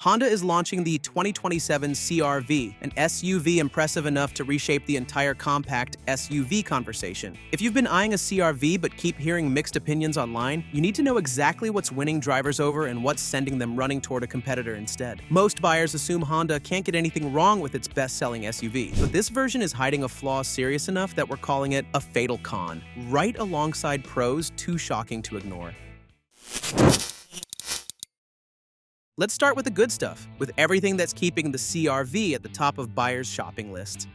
Honda is launching the 2027 CR-V, an SUV impressive enough to reshape the entire compact SUV conversation. If you've been eyeing a CR-V but keep hearing mixed opinions online, you need to know exactly what's winning drivers over and what's sending them running toward a competitor instead. Most buyers assume Honda can't get anything wrong with its best-selling SUV, but this version is hiding a flaw serious enough that we're calling it a fatal con, right alongside pros too shocking to ignore. Let's start with the good stuff, with everything that's keeping the CR-V at the top of buyers' shopping lists.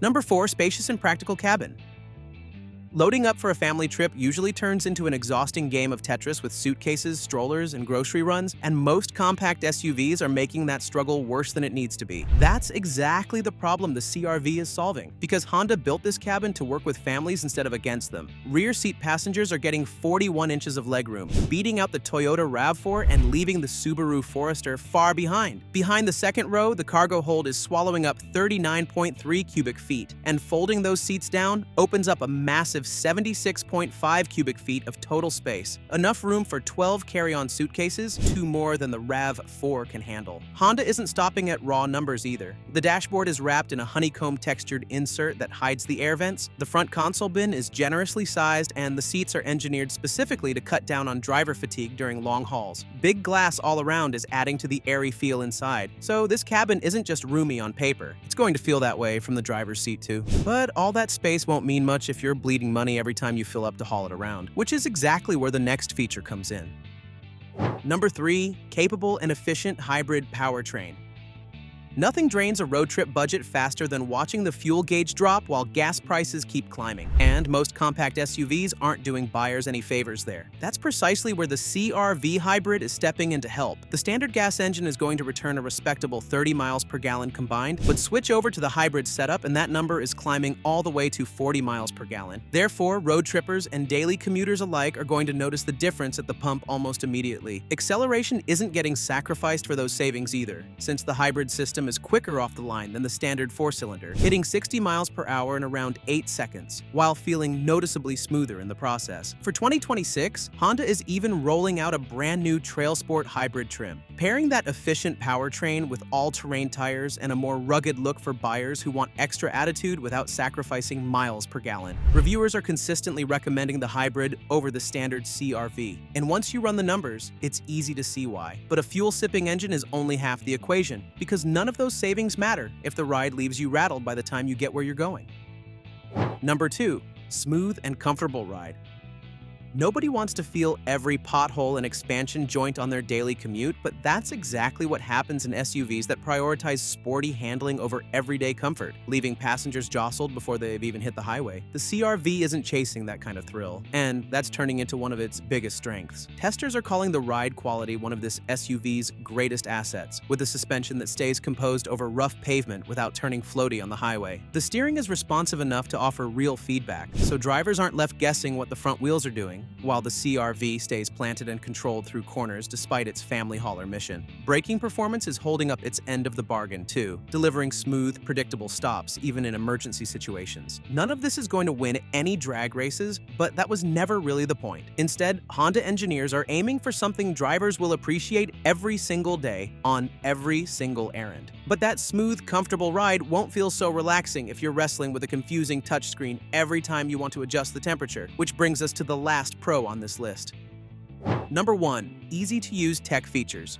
Number 4, spacious and practical cabin. Loading up for a family trip usually turns into an exhausting game of Tetris with suitcases, strollers, and grocery runs, and most compact SUVs are making that struggle worse than it needs to be. That's exactly the problem the CR-V is solving, because Honda built this cabin to work with families instead of against them. Rear seat passengers are getting 41 inches of legroom, beating out the Toyota RAV4 and leaving the Subaru Forester far behind. Behind the second row, the cargo hold is swallowing up 39.3 cubic feet, and folding those seats down opens up a massive 76.5 cubic feet of total space, enough room for 12 carry-on suitcases, 2 more than the RAV4 can handle. Honda isn't stopping at raw numbers either. The dashboard is wrapped in a honeycomb-textured insert that hides the air vents, the front console bin is generously sized, and the seats are engineered specifically to cut down on driver fatigue during long hauls. Big glass all around is adding to the airy feel inside, so this cabin isn't just roomy on paper. It's going to feel that way from the driver's seat too. But all that space won't mean much if you're bleeding money every time you fill up to haul it around, which is exactly where the next feature comes in. Number 3, capable and efficient hybrid powertrain. Nothing drains a road trip budget faster than watching the fuel gauge drop while gas prices keep climbing. And most compact SUVs aren't doing buyers any favors there. That's precisely where the CR-V hybrid is stepping in to help. The standard gas engine is going to return a respectable 30 miles per gallon combined, but switch over to the hybrid setup and that number is climbing all the way to 40 miles per gallon. Therefore, road trippers and daily commuters alike are going to notice the difference at the pump almost immediately. Acceleration isn't getting sacrificed for those savings either, since the hybrid system is quicker off the line than the standard 4-cylinder, hitting 60 miles per hour in around 8 seconds, while feeling noticeably smoother in the process. For 2026, Honda is even rolling out a brand new Trail Sport hybrid trim, pairing that efficient powertrain with all-terrain tires and a more rugged look for buyers who want extra attitude without sacrificing miles per gallon. Reviewers are consistently recommending the hybrid over the standard CR-V, and once you run the numbers, it's easy to see why. But a fuel-sipping engine is only half the equation, because none of those savings matter if the ride leaves you rattled by the time you get where you're going. Number 2, smooth and comfortable ride. Nobody wants to feel every pothole and expansion joint on their daily commute, but that's exactly what happens in SUVs that prioritize sporty handling over everyday comfort, leaving passengers jostled before they've even hit the highway. The CR-V isn't chasing that kind of thrill, and that's turning into one of its biggest strengths. Testers are calling the ride quality one of this SUV's greatest assets, with a suspension that stays composed over rough pavement without turning floaty on the highway. The steering is responsive enough to offer real feedback, so drivers aren't left guessing what the front wheels are doing, while the CR-V stays planted and controlled through corners despite its family hauler mission. Braking performance is holding up its end of the bargain too, delivering smooth, predictable stops even in emergency situations. None of this is going to win any drag races, but that was never really the point. Instead, Honda engineers are aiming for something drivers will appreciate every single day on every single errand. But that smooth, comfortable ride won't feel so relaxing if you're wrestling with a confusing touchscreen every time you want to adjust the temperature, which brings us to the last pro on this list. Number 1, easy-to-use tech features.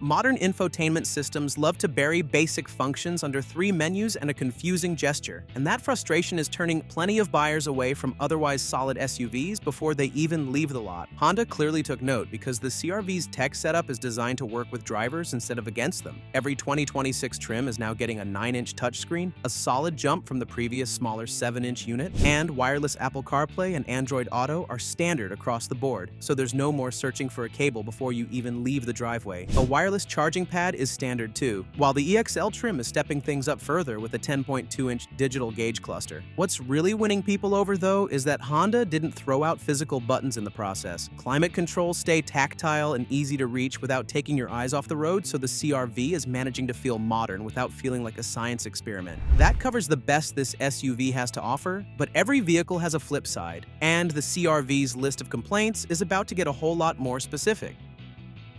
Modern infotainment systems love to bury basic functions under 3 menus and a confusing gesture, and that frustration is turning plenty of buyers away from otherwise solid SUVs before they even leave the lot. Honda clearly took note because the CR-V's tech setup is designed to work with drivers instead of against them. Every 2026 trim is now getting a 9-inch touchscreen, a solid jump from the previous smaller 7-inch unit, and wireless Apple CarPlay and Android Auto are standard across the board, so there's no more searching for a cable before you even leave the driveway. A wireless charging pad is standard too, while the EXL trim is stepping things up further with a 10.2-inch digital gauge cluster. What's really winning people over though is that Honda didn't throw out physical buttons in the process. Climate controls stay tactile and easy to reach without taking your eyes off the road, so the CR-V is managing to feel modern without feeling like a science experiment. That covers the best this SUV has to offer, but every vehicle has a flip side, and the CR-V's list of complaints is about to get a whole lot more specific.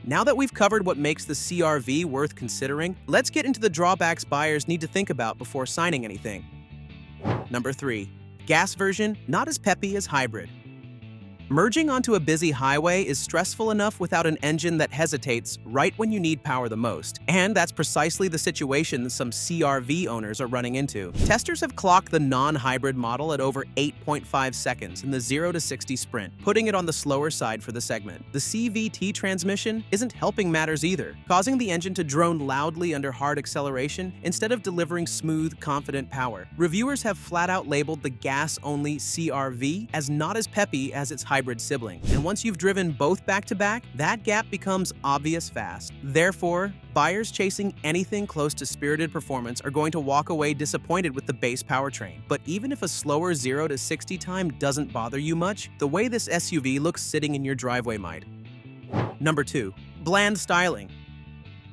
Now that we've covered what makes the CR-V worth considering, let's get into the drawbacks buyers need to think about before signing anything. Number 3. Gas version, not as peppy as hybrid. Merging onto a busy highway is stressful enough without an engine that hesitates right when you need power the most. And that's precisely the situation some CR-V owners are running into. Testers have clocked the non-hybrid model at over 8.5 seconds in the 0 to 60 sprint, putting it on the slower side for the segment. The CVT transmission isn't helping matters either, causing the engine to drone loudly under hard acceleration instead of delivering smooth, confident power. Reviewers have flat-out labeled the gas-only CR-V as not as peppy as its hybrid sibling, and once you've driven both back-to-back, that gap becomes obvious fast. Therefore, buyers chasing anything close to spirited performance are going to walk away disappointed with the base powertrain. But even if a slower 0 to 60 time doesn't bother you much, the way this SUV looks sitting in your driveway might. Number 2. Bland styling.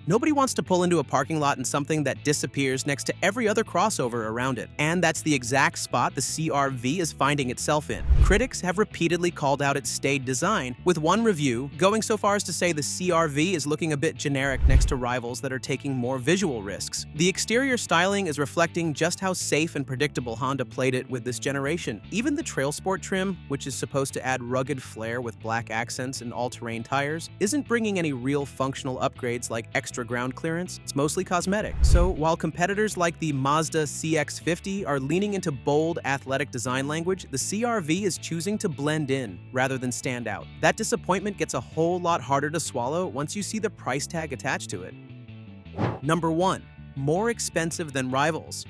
Nobody wants to pull into a parking lot in something that disappears next to every other crossover around it. And that's the exact spot the CR-V is finding itself in. Critics have repeatedly called out its staid design, with one review going so far as to say the CR-V is looking a bit generic next to rivals that are taking more visual risks. The exterior styling is reflecting just how safe and predictable Honda played it with this generation. Even the Trail Sport trim, which is supposed to add rugged flair with black accents and all-terrain tires, isn't bringing any real functional upgrades like extra ground clearance. It's mostly cosmetic. So while competitors like the Mazda CX-50 are leaning into bold, athletic design language, the CR-V is choosing to blend in rather than stand out. That disappointment gets a whole lot harder to swallow once you see the price tag attached to it. Number 1. More expensive than rivals.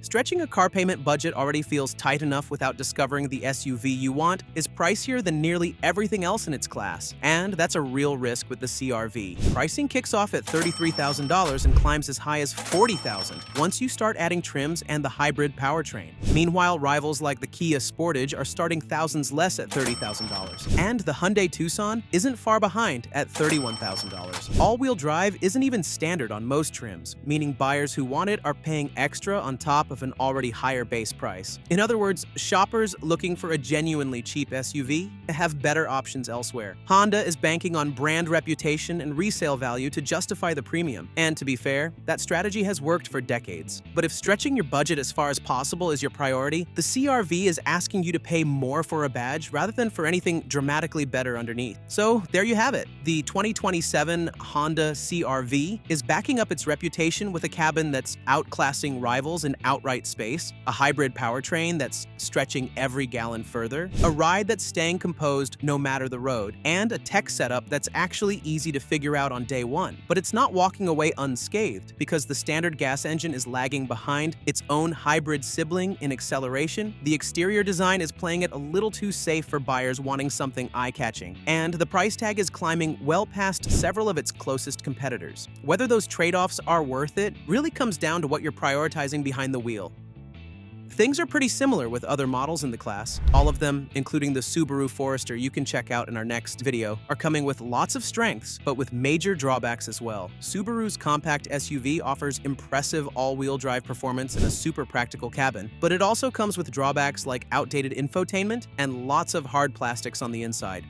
Stretching a car payment budget already feels tight enough without discovering the SUV you want is pricier than nearly everything else in its class, and that's a real risk with the CR-V. Pricing kicks off at $33,000 and climbs as high as $40,000 once you start adding trims and the hybrid powertrain. Meanwhile, rivals like the Kia Sportage are starting thousands less at $30,000, and the Hyundai Tucson isn't far behind at $31,000. All-wheel drive isn't even standard on most trims, meaning buyers who want it are paying extra on top of an already higher base price. In other words, shoppers looking for a genuinely cheap SUV have better options elsewhere. Honda is banking on brand reputation and resale value to justify the premium. And to be fair, that strategy has worked for decades. But if stretching your budget as far as possible is your priority, the CR-V is asking you to pay more for a badge rather than for anything dramatically better underneath. So there you have it. The 2027 Honda CR-V is backing up its reputation with a cabin that's outclassing rivals in outright space, a hybrid powertrain that's stretching every gallon further, a ride that's staying composed no matter the road, and a tech setup that's actually easy to figure out on day one. But it's not walking away unscathed, because the standard gas engine is lagging behind its own hybrid sibling in acceleration. The exterior design is playing it a little too safe for buyers wanting something eye-catching, and the price tag is climbing well past several of its closest competitors. Whether those trade-offs are worth it really comes down to what you're prioritizing behind the wheel. Things are pretty similar with other models in the class. All of them, including the Subaru Forester you can check out in our next video, are coming with lots of strengths, but with major drawbacks as well. Subaru's compact SUV offers impressive all-wheel drive performance and a super practical cabin, but it also comes with drawbacks like outdated infotainment and lots of hard plastics on the inside.